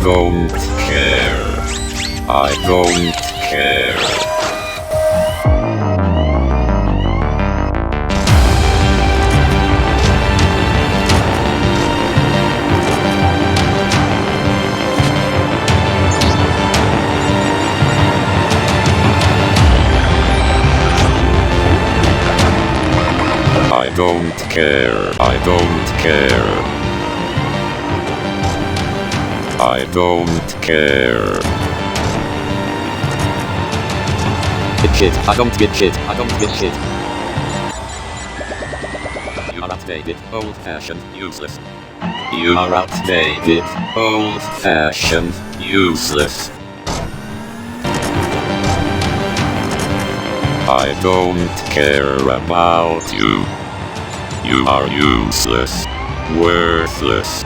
don't care. I don't care. I don't care. I don't care. I don't care. Shit, I don't get shit, I don't get shit. You are outdated, old-fashioned, useless. You are outdated, old-fashioned, useless. I don't care about you. You are useless, worthless.